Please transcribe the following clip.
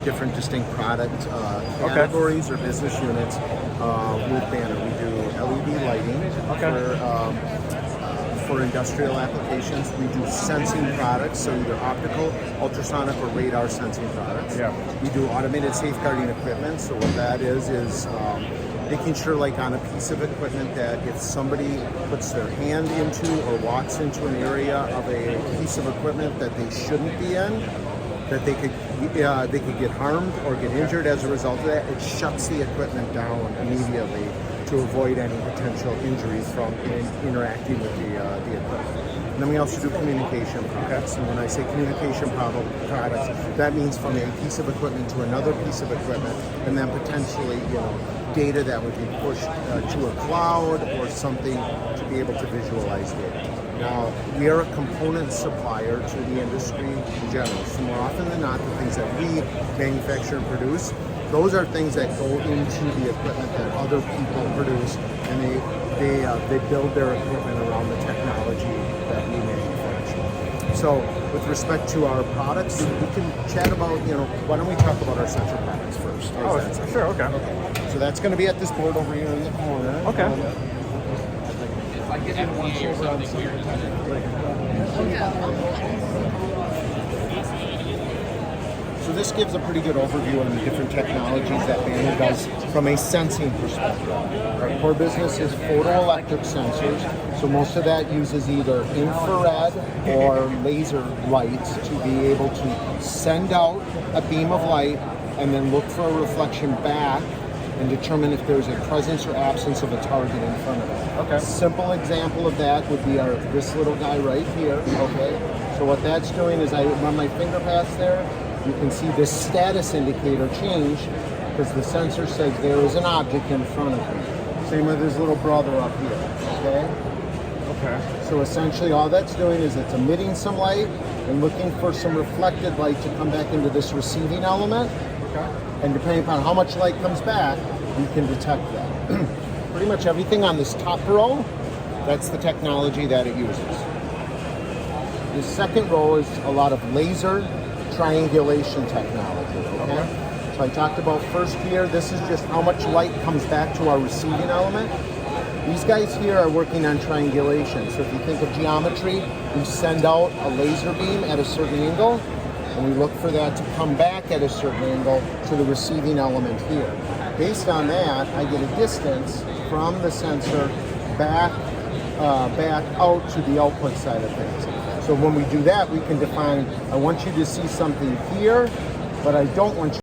different distinct product categories or business units with Banner. We do LED lighting for industrial applications. We do sensing products, so either optical, ultrasonic, or radar sensing products. Yeah. We do automated safeguarding equipment. So what that is making sure, like on a piece of equipment, that if somebody puts their hand into or walks into an area of a piece of equipment that they shouldn't be in, that they could get harmed or get injured as a result of that. It shuts the equipment down immediately to avoid any potential injuries from interacting with the equipment. And then we also do communication products. And when I say communication products, that means from a piece of equipment to another piece of equipment, and then potentially, data that would be pushed to a cloud or something to be able to visualize data. Now, we are a component supplier to the industry in general. So more often than not, the things that we manufacture and produce, those are things that go into the equipment that other people produce, and they build their equipment around the technology that we manufacture. So with respect to our products, we can chat about, why don't we talk about our sensor products first? Sure, okay. So that's going to be at this board over here in the corner. Okay. So this gives a pretty good overview on the different technologies that Banner does from a sensing perspective. Our core business is photoelectric sensors, so most of that uses either infrared or laser lights to be able to send out a beam of light and then look for a reflection back and determine if there's a presence or absence of a target in front of it. Okay. A simple example of that would be this little guy right here. Okay. So what that's doing is I run my finger past there. You can see this status indicator change because the sensor says there is an object in front of me. Same with his little brother up here. Okay. Okay. So essentially all that's doing is it's emitting some light and looking for some reflected light to come back into this receiving element. Okay. And depending upon how much light comes back, you can detect that. Pretty much everything on this top row, that's the technology that it uses. The second row is a lot of laser triangulation technology. Okay? So I talked about first here, this is just how much light comes back to our receiving element. These guys here are working on triangulation. So if you think of geometry, we send out a laser beam at a certain angle, and we look for that to come back at a certain angle to the receiving element here. Based on that, I get a distance from the sensor back out to the output side of things. So when we do that, we can define, I want you to see something here, but I don't want you